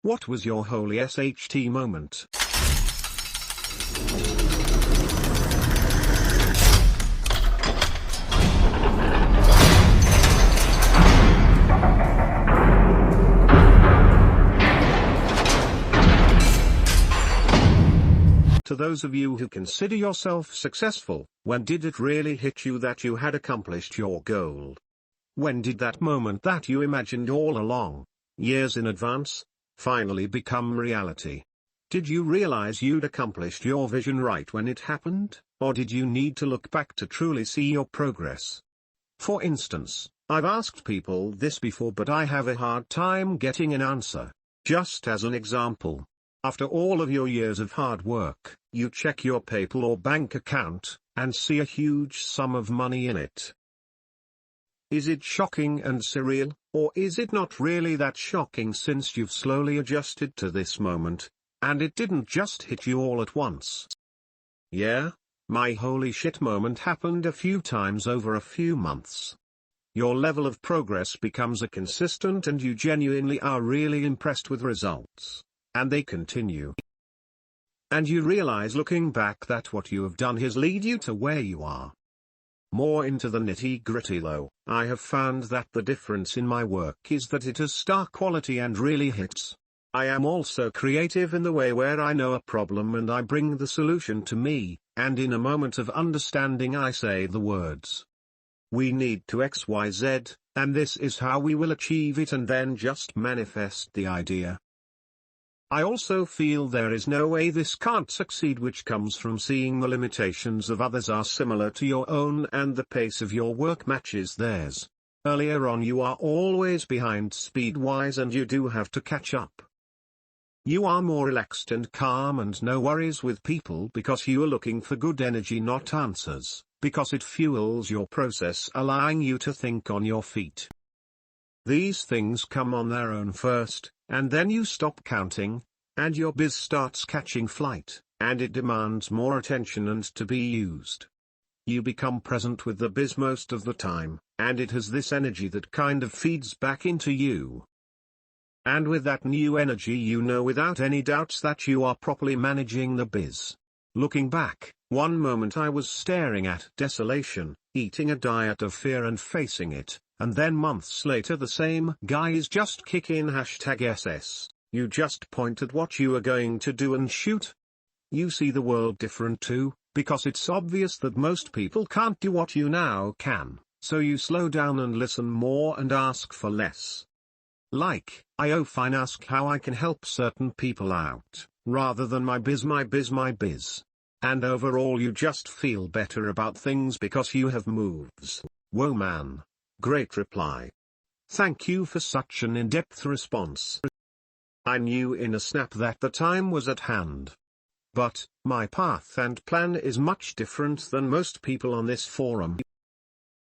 What was your Holy Sht moment? To those of you who consider yourself successful, when did it really hit you that you had accomplished your goal? When did that moment that you imagined all along, years in advance, finally become reality? Did you realize you'd accomplished your vision right when it happened, or did you need to look back to truly see your progress? For instance, I've asked people this before, but I have a hard time getting an answer. Just as an example, after all of your years of hard work, you check your PayPal or bank account, and see a huge sum of money in it. Is it shocking and surreal, or is it not really that shocking since you've slowly adjusted to this moment, and it didn't just hit you all at once? Yeah, my holy shit moment happened a few times over a few months. Your level of progress becomes a consistent and you genuinely are really impressed with results. And they continue. And you realize looking back that what you have done has led you to where you are. More into the nitty-gritty though, I have found that the difference in my work is that it has star quality and really hits. I am also creative in the way where I know a problem and I bring the solution to me, and in a moment of understanding I say the words. We need to XYZ, and this is how we will achieve it, and then just manifest the idea. I also feel there is no way this can't succeed, which comes from seeing the limitations of others are similar to your own and the pace of your work matches theirs. Earlier on you are always behind speed-wise and you do have to catch up. You are more relaxed and calm and no worries with people because you are looking for good energy, not answers, because it fuels your process, allowing you to think on your feet. These things come on their own first, and then you stop counting, and your biz starts catching flight, and it demands more attention and to be used. You become present with the biz most of the time, and it has this energy that kind of feeds back into you. And with that new energy you know without any doubts that you are properly managing the biz. Looking back, one moment I was staring at desolation, eating a diet of fear and facing it. And then months later the same guy is just kicking #SS, you just point at what you are going to do and shoot. You see the world different too, because it's obvious that most people can't do what you now can, so you slow down and listen more and ask for less. Like, I often ask how I can help certain people out, rather than my biz. And overall you just feel better about things because you have moves. Whoa man. Great reply. Thank you for such an in-depth response. I knew in a snap that the time was at hand. But, my path and plan is much different than most people on this forum.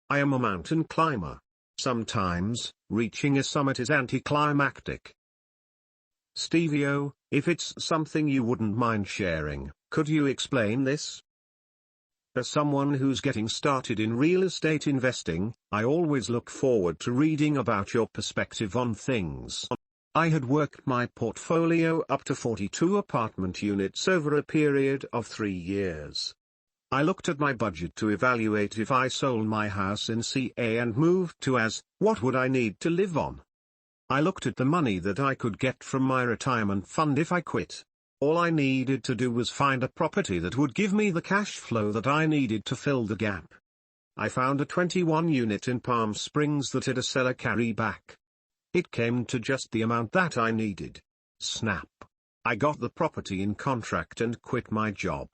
I am a mountain climber. Sometimes, reaching a summit is anticlimactic. Stevie-O, if it's something you wouldn't mind sharing, could you explain this? As someone who's getting started in real estate investing, I always look forward to reading about your perspective on things. I had worked my portfolio up to 42 apartment units over a period of 3 years. I looked at my budget to evaluate if I sold my house in CA and moved to AS, what would I need to live on? I looked at the money that I could get from my retirement fund if I quit. All I needed to do was find a property that would give me the cash flow that I needed to fill the gap. I found a 21 unit in Palm Springs that had a seller carry back. It came to just the amount that I needed. Snap. I got the property in contract and quit my job.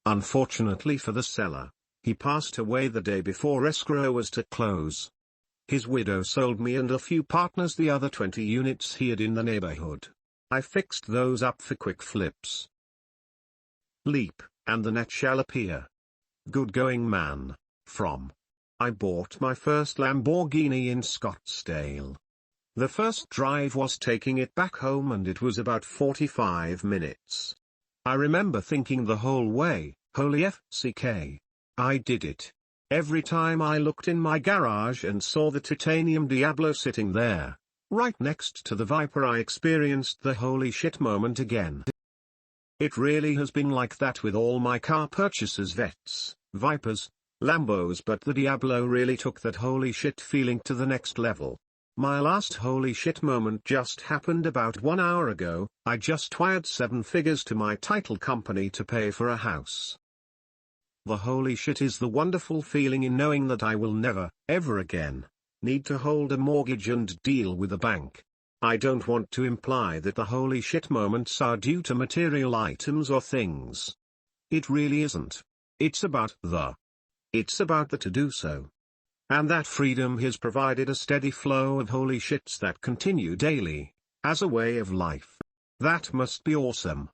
Unfortunately for the seller, he passed away the day before escrow was to close. His widow sold me and a few partners the other 20 units he had in the neighborhood. I fixed those up for quick flips. Leap, and the net shall appear. Good going man. From. I bought my first Lamborghini in Scottsdale. The first drive was taking it back home and it was about 45 minutes. I remember thinking the whole way, holy FCK. I did it. Every time I looked in my garage and saw the titanium Diablo sitting there, Right next to the Viper I experienced the holy shit moment again. It really has been like that with all my car purchases, Vettes, Vipers, Lambos, but the Diablo really took that holy shit feeling to the next level. My last holy shit moment just happened about 1 hour ago. I just wired 7 figures to my title company to pay for a house. The holy shit is the wonderful feeling in knowing that I will never, ever again, need to hold a mortgage and deal with a bank. I don't want to imply that the holy shit moments are due to material items or things. It really isn't. It's about the to do so. And that freedom has provided a steady flow of holy shits that continue daily, as a way of life. That must be awesome.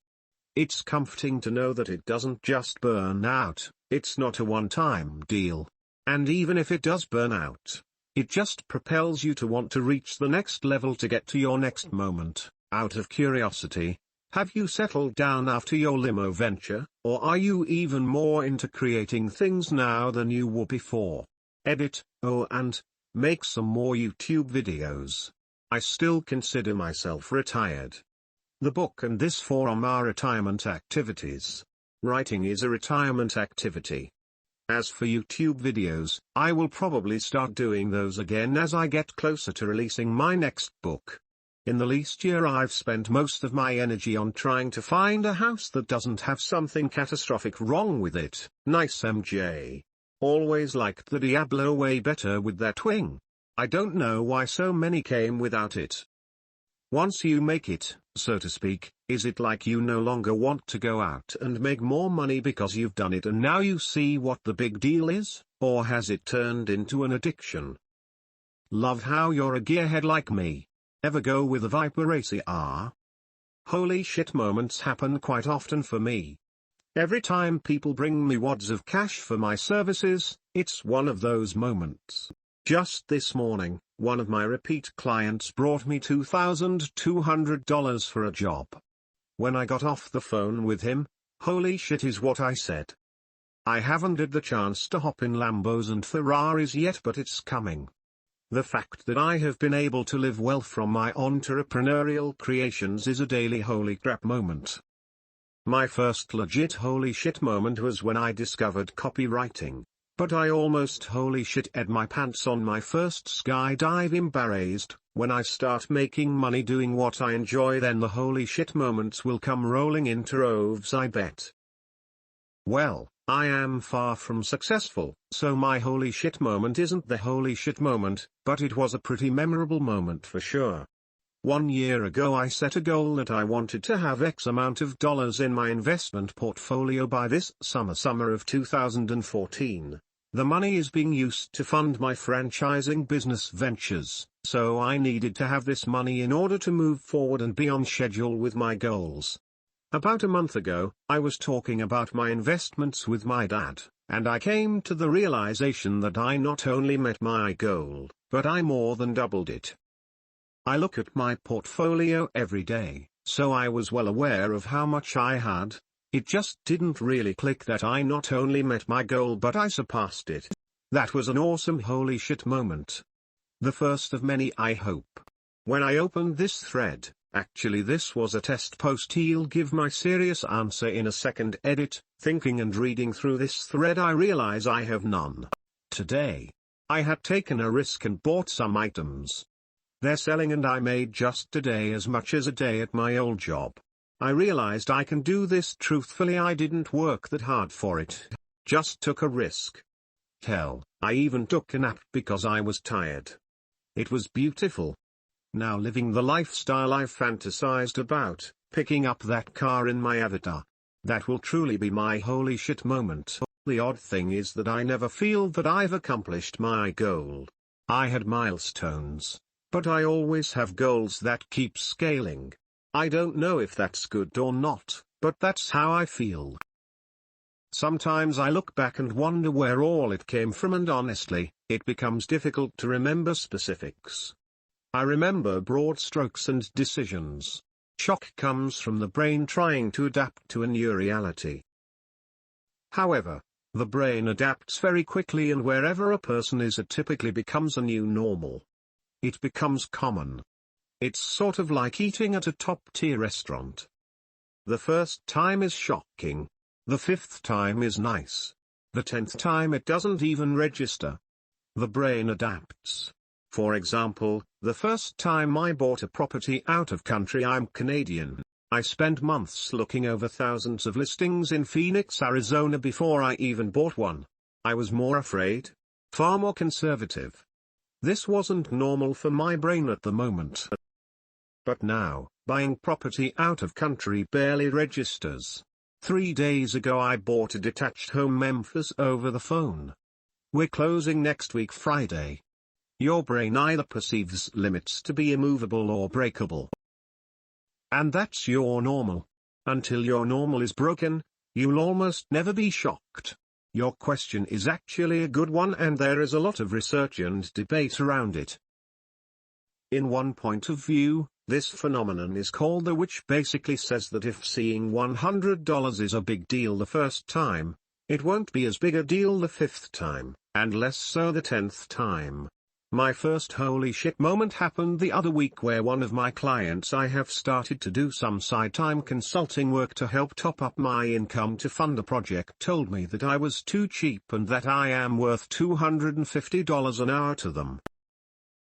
It's comforting to know that it doesn't just burn out, it's not a one-time deal. And even if it does burn out, it just propels you to want to reach the next level to get to your next moment. Out of curiosity, have you settled down after your limo venture, or are you even more into creating things now than you were before? Edit, and make some more YouTube videos. I still consider myself retired. The book and this forum are retirement activities. Writing is a retirement activity. As for YouTube videos, I will probably start doing those again as I get closer to releasing my next book. In the last year I've spent most of my energy on trying to find a house that doesn't have something catastrophic wrong with it. Nice MJ. Always liked the Diablo way better with that wing. I don't know why so many came without it. Once you make it, so to speak, is it like you no longer want to go out and make more money because you've done it and now you see what the big deal is, or has it turned into an addiction? Love how you're a gearhead like me. Ever go with a Viper ACR? Holy shit moments happen quite often for me. Every time people bring me wads of cash for my services, it's one of those moments. Just this morning, one of my repeat clients brought me $2,200 for a job. When I got off the phone with him, holy shit is what I said. I haven't had the chance to hop in Lambos and Ferraris yet, but it's coming. The fact that I have been able to live well from my entrepreneurial creations is a daily holy crap moment. My first legit holy shit moment was when I discovered copywriting. But I almost holy shit-ed my pants on my first skydive. Embarrassed. When I start making money doing what I enjoy, then the holy shit moments will come rolling in droves, I bet. Well, I am far from successful, so my holy shit moment isn't the holy shit moment, but it was a pretty memorable moment for sure. 1 year ago I set a goal that I wanted to have X amount of dollars in my investment portfolio by this summer of 2014. The money is being used to fund my franchising business ventures, so I needed to have this money in order to move forward and be on schedule with my goals. About a month ago, I was talking about my investments with my dad, and I came to the realization that I not only met my goal, but I more than doubled it. I look at my portfolio every day, so I was well aware of how much I had. It just didn't really click that I not only met my goal but I surpassed it. That was an awesome holy shit moment. The first of many, I hope. When I opened this thread, actually this was a test post, he'll give my serious answer in a second. Edit, thinking and reading through this thread I realize I have none. Today, I had taken a risk and bought some items. They're selling and I made just today as much as a day at my old job. I realized I can do this truthfully. I didn't work that hard for it. Just took a risk. Hell, I even took a nap because I was tired. It was beautiful. Now living the lifestyle I've fantasized about, picking up that car in my avatar. That will truly be my holy shit moment. The odd thing is that I never feel that I've accomplished my goal. I had milestones, but I always have goals that keep scaling. I don't know if that's good or not, but that's how I feel. Sometimes I look back and wonder where all it came from, and honestly, it becomes difficult to remember specifics. I remember broad strokes and decisions. Shock comes from the brain trying to adapt to a new reality. However, the brain adapts very quickly, and wherever a person is, it typically becomes a new normal. It becomes common. It's sort of like eating at a top-tier restaurant. The first time is shocking. The fifth time is nice. The 10th time it doesn't even register. The brain adapts. For example, the first time I bought a property out of country, I'm Canadian. I spent months looking over thousands of listings in Phoenix, Arizona before I even bought one. I was more afraid. Far more conservative. This wasn't normal for my brain at the moment. But now, buying property out of country barely registers. 3 days ago I bought a detached home in Memphis over the phone. We're closing next week Friday. Your brain either perceives limits to be immovable or breakable. And that's your normal. Until your normal is broken, you'll almost never be shocked. Your question is actually a good one, and there is a lot of research and debate around it. In one point of view, this phenomenon is called the, which basically says that if seeing $100 is a big deal the first time, it won't be as big a deal the 5th time, and less so the 10th time. My first holy shit moment happened the other week, where one of my clients I have started to do some side-time consulting work to help top up my income to fund a project told me that I was too cheap and that I am worth $250 an hour to them.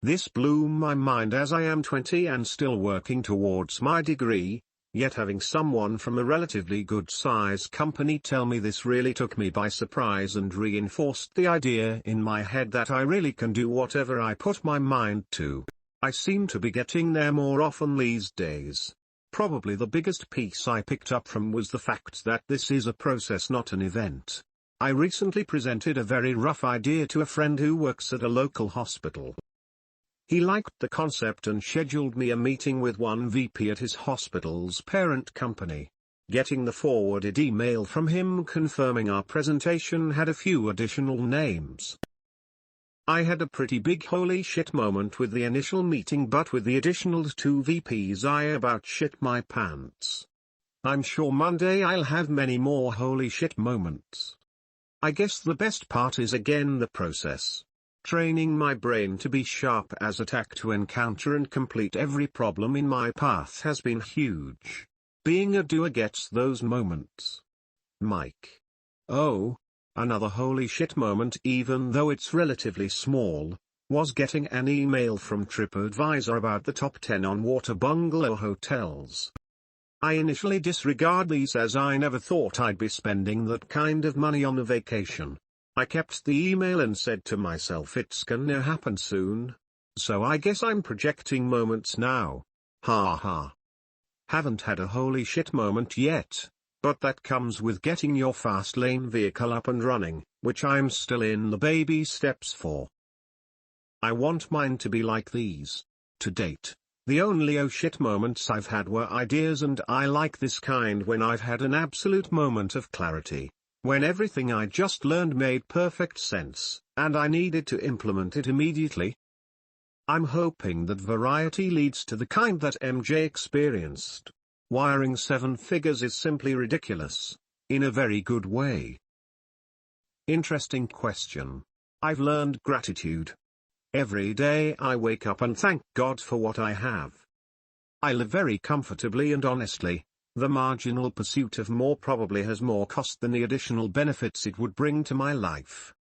This blew my mind, as I am 20 and still working towards my degree, yet having someone from a relatively good-sized company tell me this really took me by surprise and reinforced the idea in my head that I really can do whatever I put my mind to. I seem to be getting there more often these days. Probably the biggest piece I picked up from was the fact that this is a process, not an event. I recently presented a very rough idea to a friend who works at a local hospital. He liked the concept and scheduled me a meeting with one VP at his hospital's parent company. Getting the forwarded email from him confirming our presentation had a few additional names. I had a pretty big holy shit moment with the initial meeting, but with the additional 2 VPs I about shit my pants. I'm sure Monday I'll have many more holy shit moments. I guess the best part is again the process. Training my brain to be sharp as a tack to encounter and complete every problem in my path has been huge. Being a doer gets those moments. Mike. Oh, another holy shit moment, even though it's relatively small, was getting an email from TripAdvisor about the top 10 on water bungalow hotels. I initially disregard these as I never thought I'd be spending that kind of money on a vacation. I kept the email and said to myself, it's gonna happen soon. So I guess I'm projecting moments now. Ha ha. Haven't had a holy shit moment yet, but that comes with getting your fast lane vehicle up and running, which I'm still in the baby steps for. I want mine to be like these. To date, the only oh shit moments I've had were ideas, and I like this kind when I've had an absolute moment of clarity. When everything I just learned made perfect sense, and I needed to implement it immediately. I'm hoping that variety leads to the kind that MJ experienced. Wiring 7 figures is simply ridiculous, in a very good way. Interesting question. I've learned gratitude. Every day I wake up and thank God for what I have. I live very comfortably and honestly. The marginal pursuit of more probably has more cost than the additional benefits it would bring to my life.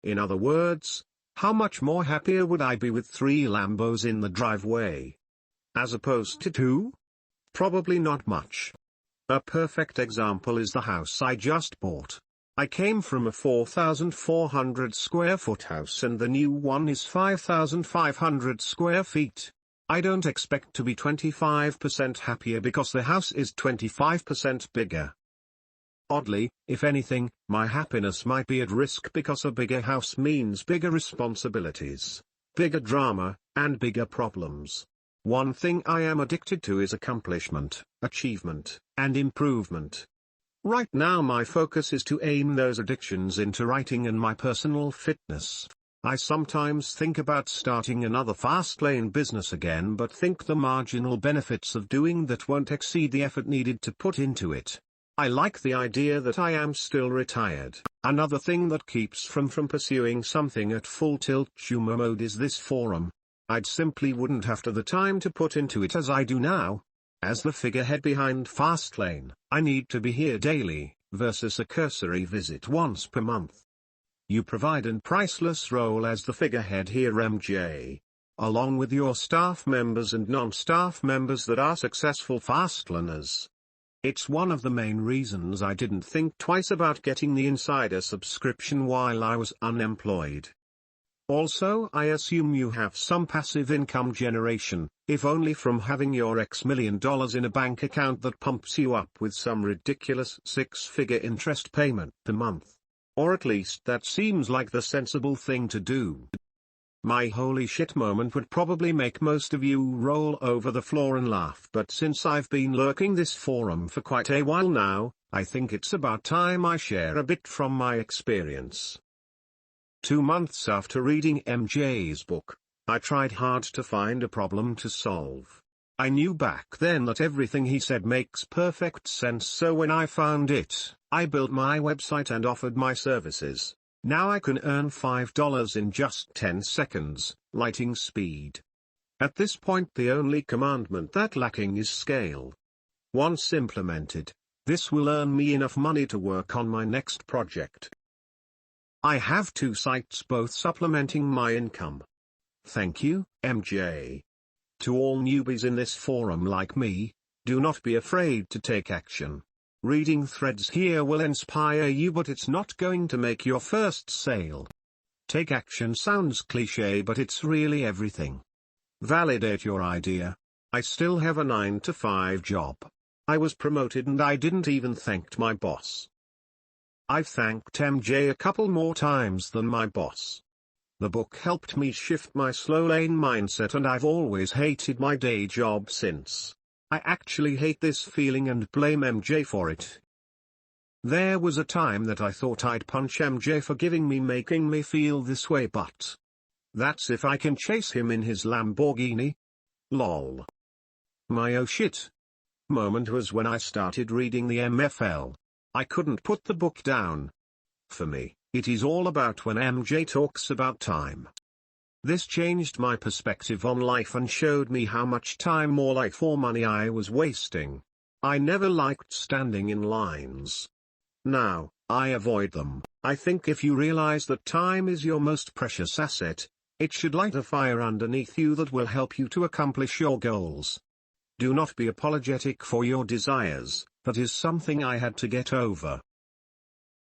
In other words, how much more happier would I be with 3 Lambos in the driveway? As opposed to 2? Probably not much. A perfect example is the house I just bought. I came from a 4,400 square foot house and the new one is 5,500 square feet. I don't expect to be 25% happier because the house is 25% bigger. Oddly, if anything, my happiness might be at risk because a bigger house means bigger responsibilities, bigger drama, and bigger problems. One thing I am addicted to is accomplishment, achievement, and improvement. Right now my focus is to aim those addictions into writing and my personal fitness. I sometimes think about starting another fast lane business again, but think the marginal benefits of doing that won't exceed the effort needed to put into it. I like the idea that I am still retired. Another thing that keeps from pursuing something at full tilt humor mode is this forum. I'd simply wouldn't have the time to put into it as I do now. As the figurehead behind Fastlane, I need to be here daily, versus a cursory visit once per month. You provide a priceless role as the figurehead here, MJ. Along with your staff members and non-staff members that are successful Fastlaners. It's one of the main reasons I didn't think twice about getting the insider subscription while I was unemployed. Also, I assume you have some passive income generation, if only from having your X million dollars in a bank account that pumps you up with some ridiculous six-figure interest payment per month. Or at least that seems like the sensible thing to do. My holy shit moment would probably make most of you roll over the floor and laugh, but since I've been lurking this forum for quite a while now, I think it's about time I share a bit from my experience. 2 months after reading MJ's book, I tried hard to find a problem to solve. I knew back then that everything he said makes perfect sense, so when I found it, I built my website and offered my services. Now I can earn $5 in just 10 seconds, lighting speed. At this point the only commandment that's lacking is scale. Once implemented, this will earn me enough money to work on my next project. I have 2 sites both supplementing my income. Thank you, MJ. To all newbies in this forum like me, do not be afraid to take action. Reading threads here will inspire you, but it's not going to make your first sale. Take action sounds cliché, but it's really everything. Validate your idea. I still have a 9-to-5 job. I was promoted and I didn't even thank my boss. I've thanked MJ a couple more times than my boss. The book helped me shift my slow lane mindset, and I've always hated my day job since. I actually hate this feeling and blame MJ for it. There was a time that I thought I'd punch MJ for making me feel this way, but that's if I can chase him in his Lamborghini. Lol. My oh shit moment was when I started reading the MFL. I couldn't put the book down. For me, it is all about when MJ talks about time. This changed my perspective on life and showed me how much time or life or money I was wasting. I never liked standing in lines. Now, I avoid them. I think if you realize that time is your most precious asset, it should light a fire underneath you that will help you to accomplish your goals. Do not be apologetic for your desires. That is something I had to get over.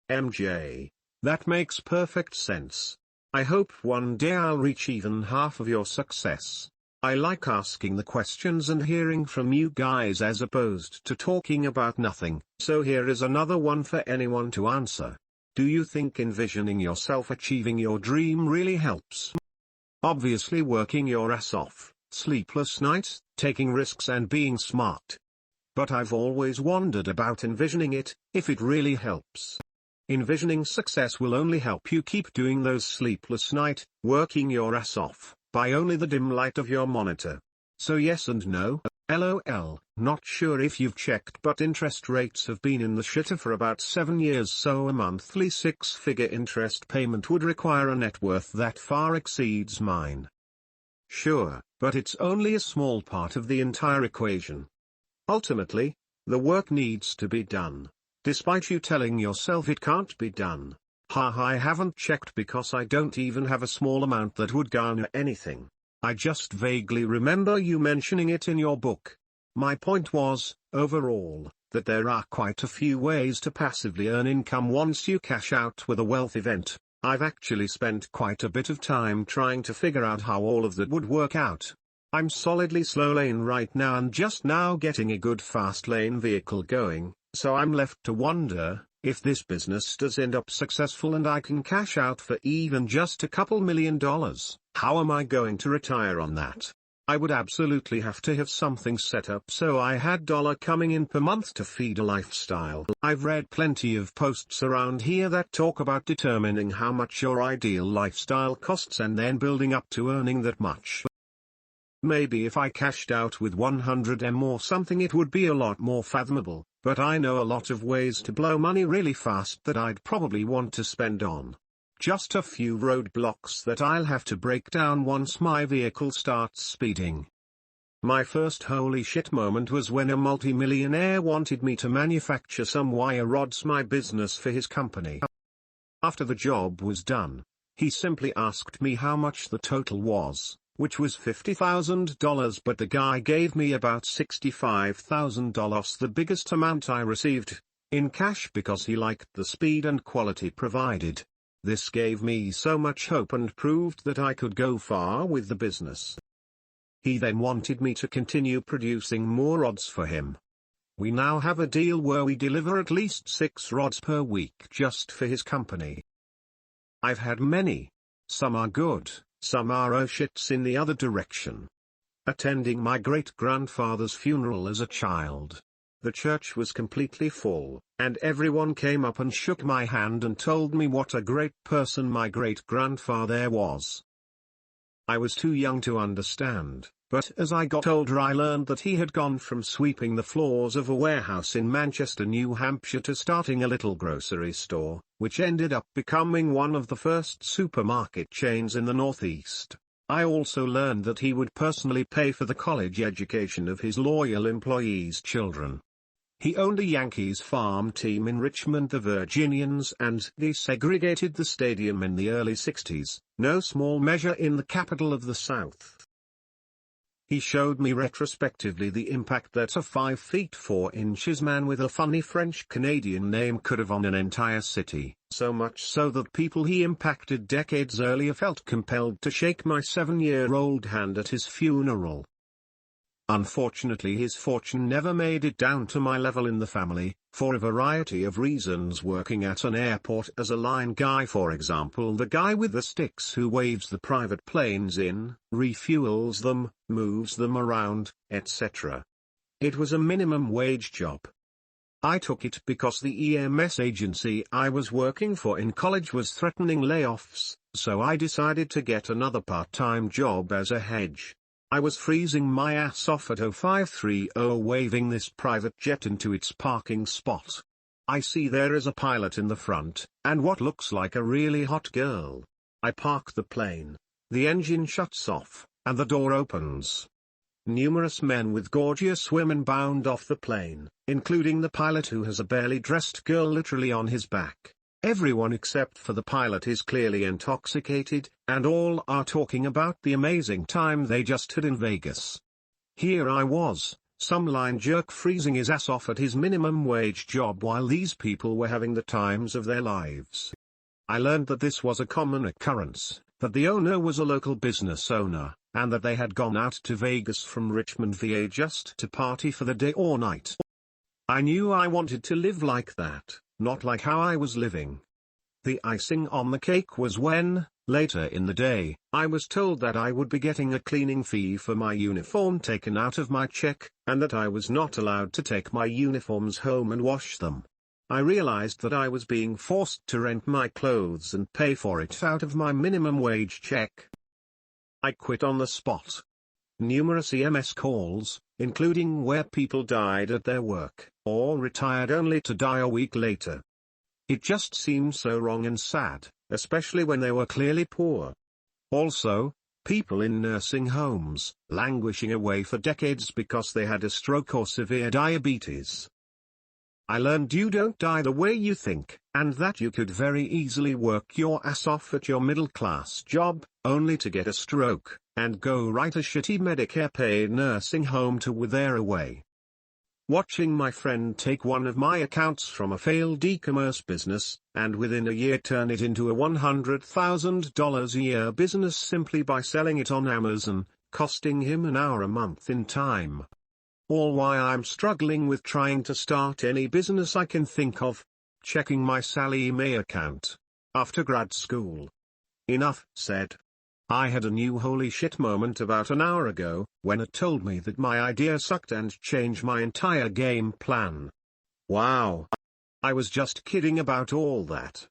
MJ. That makes perfect sense. I hope one day I'll reach even half of your success. I like asking the questions and hearing from you guys as opposed to talking about nothing, so here is another one for anyone to answer. Do you think envisioning yourself achieving your dream really helps? Obviously working your ass off, sleepless nights, taking risks and being smart. But I've always wondered about envisioning it, if it really helps. Envisioning success will only help you keep doing those sleepless nights, working your ass off, by only the dim light of your monitor. So yes and no. LOL, not sure if you've checked, but interest rates have been in the shitter for about 7 years, so a monthly 6-figure interest payment would require a net worth that far exceeds mine. Sure, but it's only a small part of the entire equation. Ultimately, the work needs to be done. Despite you telling yourself it can't be done. I haven't checked because I don't even have a small amount that would garner anything. I just vaguely remember you mentioning it in your book. My point was, overall, that there are quite a few ways to passively earn income once you cash out with a wealth event. I've actually spent quite a bit of time trying to figure out how all of that would work out. I'm solidly slow lane right now and just now getting a good fast lane vehicle going. So I'm left to wonder, if this business does end up successful and I can cash out for even just a couple $1 million, how am I going to retire on that? I would absolutely have to have something set up so I had dollar coming in per month to feed a lifestyle. I've read plenty of posts around here that talk about determining how much your ideal lifestyle costs and then building up to earning that much. Maybe if I cashed out with 100M or something it would be a lot more fathomable. But I know a lot of ways to blow money really fast that I'd probably want to spend on just a few roadblocks that I'll have to break down once my vehicle starts speeding. My first holy shit moment was when a multimillionaire wanted me to manufacture some wire rods, my business, for his company. After the job was done, he simply asked me how much the total was, which was $50,000, but the guy gave me about $65,000, the biggest amount I received, in cash, because he liked the speed and quality provided. This gave me so much hope and proved that I could go far with the business. He then wanted me to continue producing more rods for him. We now have a deal where we deliver at least 6 rods per week just for his company. I've had many. Some are good, some are oh shits in the other direction. Attending my great-grandfather's funeral as a child. The church was completely full, and everyone came up and shook my hand and told me what a great person my great-grandfather was. I was too young to understand, but as I got older I learned that he had gone from sweeping the floors of a warehouse in Manchester, New Hampshire, to starting a little grocery store, which ended up becoming one of the first supermarket chains in the Northeast. I also learned that he would personally pay for the college education of his loyal employees' children. He owned a Yankees farm team in Richmond, the Virginians, and desegregated the stadium in the early 60s, no small measure in the capital of the South. He showed me retrospectively the impact that a 5 feet 4 inches man with a funny French-Canadian name could have on an entire city, so much so that people he impacted decades earlier felt compelled to shake my 7-year-old hand at his funeral. Unfortunately, his fortune never made it down to my level in the family, for a variety of reasons. Working at an airport as a line guy, for example, the guy with the sticks who waves the private planes in, refuels them, moves them around, etc. It was a minimum wage job. I took it because the EMS agency I was working for in college was threatening layoffs, so I decided to get another part-time job as a hedge. I was freezing my ass off at 0530 waving this private jet into its parking spot. I see there is a pilot in the front, and what looks like a really hot girl. I park the plane, the engine shuts off, and the door opens. Numerous men with gorgeous women bound off the plane, including the pilot who has a barely dressed girl literally on his back. Everyone except for the pilot is clearly intoxicated, and all are talking about the amazing time they just had in Vegas. Here I was, some line jerk freezing his ass off at his minimum wage job while these people were having the times of their lives. I learned that this was a common occurrence, that the owner was a local business owner, and that they had gone out to Vegas from Richmond, VA just to party for the day or night. I knew I wanted to live like that, not like how I was living. The icing on the cake was when, later in the day, I was told that I would be getting a cleaning fee for my uniform taken out of my check, and that I was not allowed to take my uniforms home and wash them. I realized that I was being forced to rent my clothes and pay for it out of my minimum wage check. I quit on the spot. Numerous EMS calls, including where people died at their work, or retired only to die a week later. It just seemed so wrong and sad, especially when they were clearly poor. Also, people in nursing homes, languishing away for decades because they had a stroke or severe diabetes. I learned you don't die the way you think, and that you could very easily work your ass off at your middle-class job, only to get a stroke, and go right a shitty Medicare-paid nursing home to wither away. Watching my friend take one of my accounts from a failed e-commerce business, and within a year turn it into a $100,000 a year business simply by selling it on Amazon, costing him an hour a month in time. All while I'm struggling with trying to start any business I can think of, checking my Sallie Mae account. After grad school. Enough said. I had a new holy shit moment about an hour ago, when it told me that my idea sucked and changed my entire game plan. Wow. I was just kidding about all that.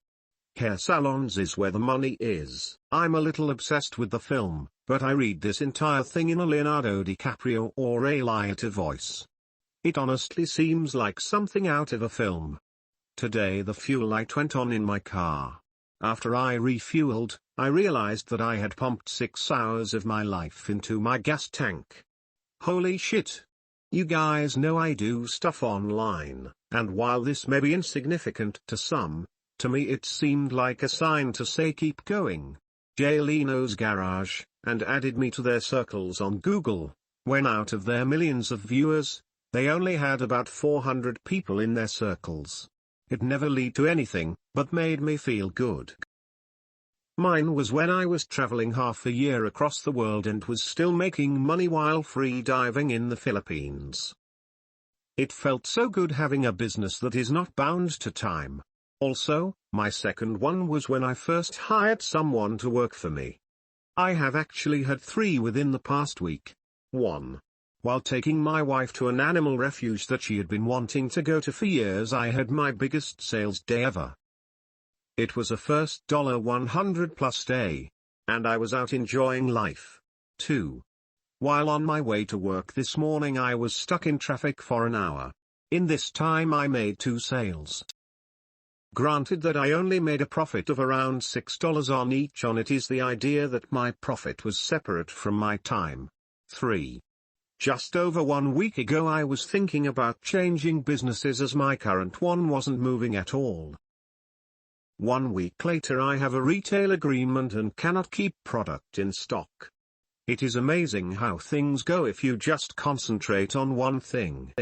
Hair salons is where the money is. I'm a little obsessed with the film, but I read this entire thing in a Leonardo DiCaprio or Ray Liotta voice. It honestly seems like something out of a film. Today the fuel light went on in my car. After I refueled, I realized that I had pumped 6 hours of my life into my gas tank. Holy shit. You guys know I do stuff online, and while this may be insignificant to some, to me it seemed like a sign to say keep going. Jay Leno's Garage, and added me to their circles on Google, when out of their millions of viewers, they only had about 400 people in their circles. It never led to anything, but made me feel good. Mine was when I was traveling half a year across the world and was still making money while free diving in the Philippines. It felt so good having a business that is not bound to time. Also, my second one was when I first hired someone to work for me. I have actually had 3 within the past week. 1. While taking my wife to an animal refuge that she had been wanting to go to for years, I had my biggest sales day ever. It was a first $100+ day. And I was out enjoying life. 2. While on my way to work this morning I was stuck in traffic for an hour. In this time I made 2 sales. Granted that I only made a profit of around $6 on each. On it is the idea that my profit was separate from my time. 3. Just over 1 week ago I was thinking about changing businesses as my current one wasn't moving at all. 1 week later I have a retail agreement and cannot keep product in stock. It is amazing how things go if you just concentrate on one thing.